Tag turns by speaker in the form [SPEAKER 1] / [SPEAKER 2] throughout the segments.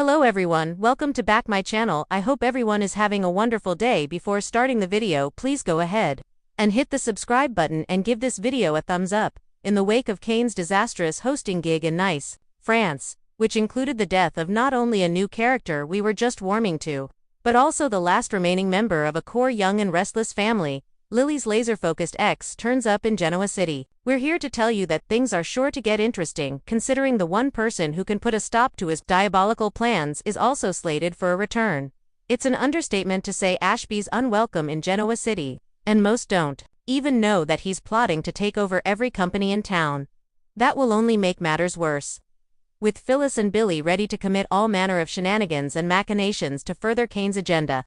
[SPEAKER 1] Hello everyone, welcome to back my channel. I hope everyone is having a wonderful day. Before starting the video, please go ahead and hit the subscribe button and give this video a thumbs up. In the wake of Kane's disastrous hosting gig in Nice, France, which included the death of not only a new character we were just warming to, but also the last remaining member of a core young and restless family, Lily's laser-focused ex turns up in Genoa City. We're here to tell you that things are sure to get interesting, considering the one person who can put a stop to his diabolical plans is also slated for a return. It's an understatement to say Ashby's unwelcome in Genoa City, and most don't even know that he's plotting to take over every company in town. That will only make matters worse. With Phyllis and Billy ready to commit all manner of shenanigans and machinations to further Kane's agenda,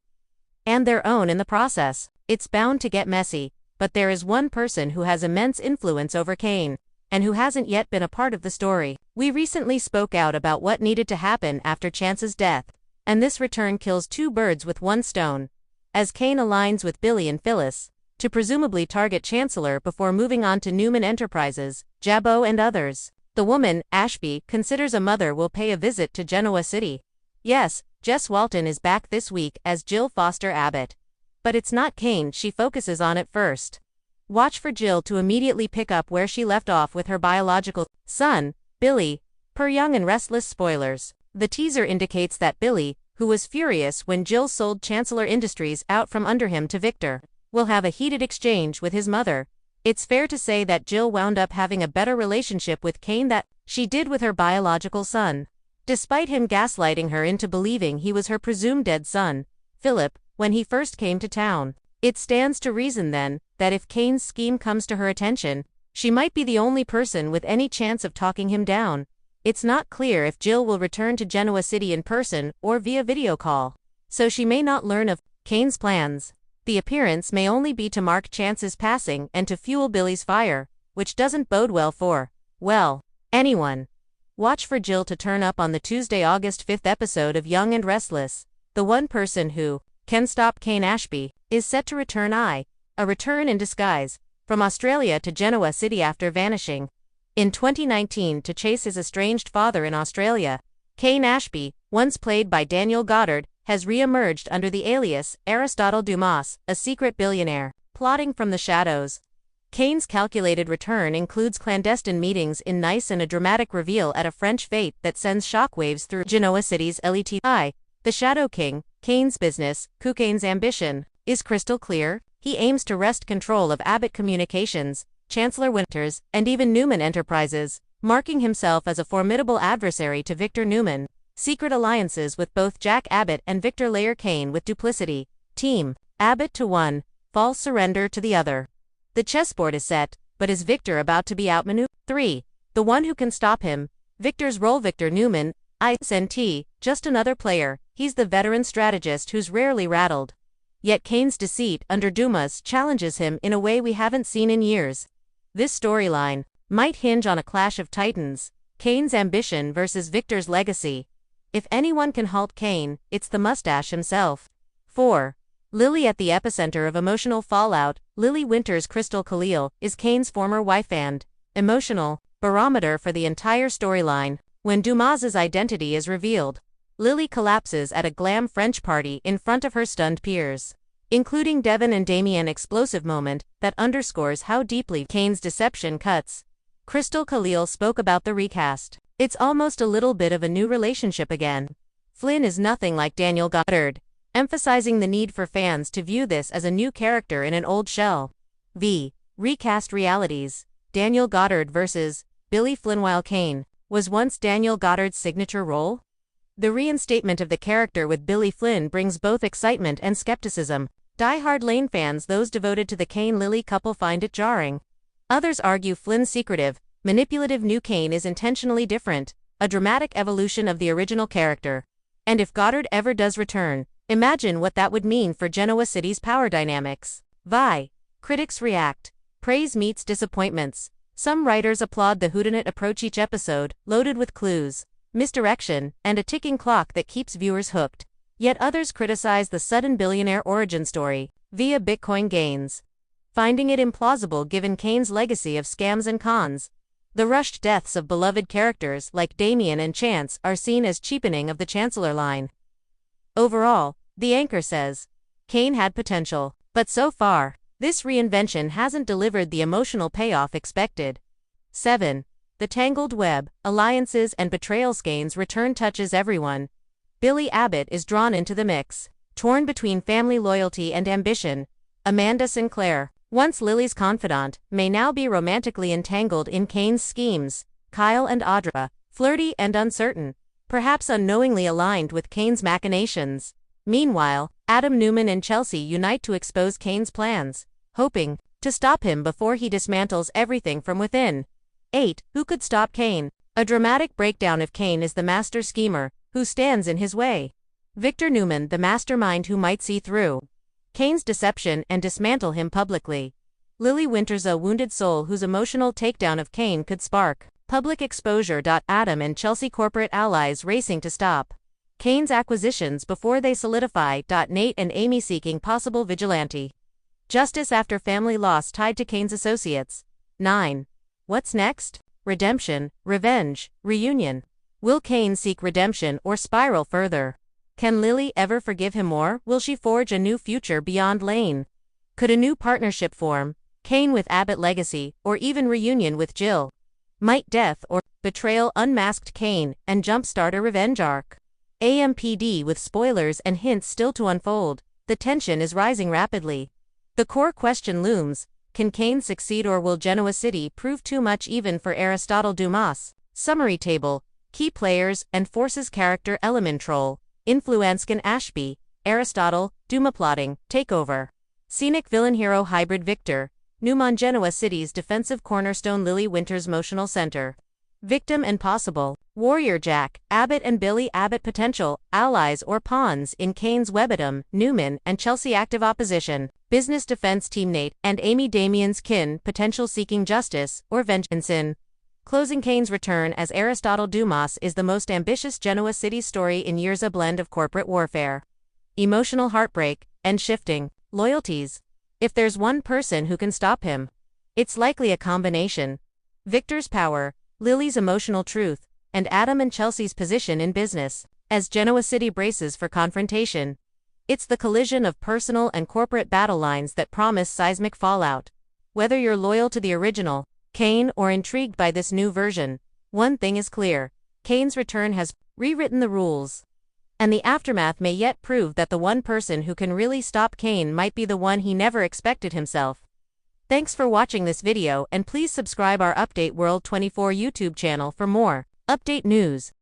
[SPEAKER 1] and their own in the process, it's bound to get messy. But there is one person who has immense influence over Kane, and who hasn't yet been a part of the story. We recently spoke out about what needed to happen after Chance's death, and this return kills two birds with one stone, as Kane aligns with Billy and Phyllis, to presumably target Chancellor before moving on to Newman Enterprises, Jabot and others. The woman, Ashby, considers a mother will pay a visit to Genoa City. Yes, Jess Walton is back this week as Jill Foster Abbott. But it's not Kane she focuses on at first. Watch for Jill to immediately pick up where she left off with her biological son, Billy, per Young and Restless spoilers. The teaser indicates that Billy, who was furious when Jill sold Chancellor Industries out from under him to Victor, will have a heated exchange with his mother. It's fair to say that Jill wound up having a better relationship with Kane than she did with her biological son, despite him gaslighting her into believing he was her presumed dead son, Philip, when he first came to town. It stands to reason then, that if Kane's scheme comes to her attention, she might be the only person with any chance of talking him down. It's not clear if Jill will return to Genoa City in person or via video call, so she may not learn of Kane's plans. The appearance may only be to mark Chance's passing and to fuel Billy's fire, which doesn't bode well for, well, anyone. Watch for Jill to turn up on the Tuesday, August 5th episode of Young and Restless. The one person who can stop Kane Ashby is set to return a return in disguise, from Australia to Genoa City after vanishing in 2019 to chase his estranged father in Australia. Kane Ashby, once played by Daniel Goddard, has re-emerged under the alias Aristotle Dumas, a secret billionaire, plotting from the shadows. Kane's calculated return includes clandestine meetings in Nice and a dramatic reveal at a French fete that sends shockwaves through Genoa City's LETI. The Shadow King, Kane's business, Kane's ambition, is crystal clear. He aims to wrest control of Abbott Communications, Chancellor Winters, and even Newman Enterprises, marking himself as a formidable adversary to Victor Newman. Secret alliances with both Jack Abbott and Victor layer Kane with duplicity. Team Abbott to one, false surrender to the other. The chessboard is set, but is Victor about to be outmaneuvered? 3. The one who can stop him. Victor's role. Victor Newman, ISNT, just another player. He's the veteran strategist who's rarely rattled. Yet Kane's deceit under Dumas challenges him in a way we haven't seen in years. This storyline might hinge on a clash of titans, Kane's ambition versus Victor's legacy. If anyone can halt Kane, it's the mustache himself. 4. Lily at the epicenter of emotional fallout. Lily Winters Crystal Khalil is Kane's former wife and emotional barometer for the entire storyline. When Dumas's identity is revealed, Lily collapses at a glam French party in front of her stunned peers, including Devon and Damien. Explosive moment that underscores how deeply Kane's deception cuts. Crystal Khalil spoke about the recast. It's almost a little bit of a new relationship again. Flynn is nothing like Daniel Goddard, emphasizing the need for fans to view this as a new character in an old shell. Recast realities. Daniel Goddard versus Billy Flynn. While Kane was once Daniel Goddard's signature role, the reinstatement of the character with Billy Flynn brings both excitement and skepticism. Die-hard Lane fans, those devoted to the Kane-Lily couple, find it jarring. Others argue Flynn's secretive, manipulative new Kane is intentionally different, a dramatic evolution of the original character. And if Goddard ever does return, imagine what that would mean for Genoa City's power dynamics. Critics react. Praise meets disappointments. Some writers applaud the whodunit approach, each episode loaded with clues, misdirection, and a ticking clock that keeps viewers hooked. Yet others criticize the sudden billionaire origin story via Bitcoin gains, finding it implausible given Kane's legacy of scams and cons. The rushed deaths of beloved characters like Damien and Chance are seen as cheapening of the Chancellor line. Overall, the anchor says, Cain had potential, but so far, this reinvention hasn't delivered the emotional payoff expected. 7. The tangled web, alliances and betrayal skeins return touches everyone. Billy Abbott is drawn into the mix. Torn between family loyalty and ambition, Amanda Sinclair, once Lily's confidant, may now be romantically entangled in Cain's schemes. Kyle and Audra, flirty and uncertain, perhaps unknowingly aligned with Cain's machinations. Meanwhile, Adam Newman and Chelsea unite to expose Cain's plans, hoping to stop him before he dismantles everything from within. 8. Who could stop Cain? A dramatic breakdown of Cain as the master schemer, who stands in his way. Victor Newman, the mastermind who might see through Cain's deception and dismantle him publicly. Lily Winters, a wounded soul whose emotional takedown of Cain could spark public exposure. Adam and Chelsea, corporate allies racing to stop Cain's acquisitions before they solidify. Nate and Amy seeking possible vigilante justice after family loss tied to Cain's associates. 9. What's next? Redemption, revenge, reunion. Will Cain seek redemption or spiral further? Can Lily ever forgive him, or will she forge a new future beyond Lane? Could a new partnership form, Cain with Abbott legacy, or even reunion with Jill? Might death or betrayal unmasked Cain and jumpstart a revenge arc? AMPD, with spoilers and hints still to unfold, the tension is rising rapidly. The core question looms: can Cain succeed, or will Genoa City prove too much even for Aristotle Dumas? Summary table: key players and forces. Character element: Troll, Influenskin Ashby, Aristotle, Duma. Plotting, Takeover. Scenic villain hero hybrid: Victor, Newman. Genoa City's defensive cornerstone, Lily Winters' emotional center. Victim and possible warrior: Jack, Abbott and Billy Abbott. Potential allies or pawns in Cain's web: Adam, Newman and Chelsea. Active opposition: business defense team, Nate and Amy. Damien's kin, potential seeking justice or vengeance. In closing, Cain's return as Aristotle Dumas is the most ambitious Genoa City story in years, a blend of corporate warfare, emotional heartbreak, and shifting loyalties. If there's one person who can stop him, it's likely a combination: Victor's power, Lily's emotional truth, and Adam and Chelsea's position in business. As Genoa City braces for confrontation, it's the collision of personal and corporate battle lines that promise seismic fallout. Whether you're loyal to the original Cain or intrigued by this new version, one thing is clear: Cain's return has rewritten the rules. And the aftermath may yet prove that the one person who can really stop Cain might be the one he never expected himself. Thanks for watching this video, and please subscribe our Update World 24 YouTube channel for more update news.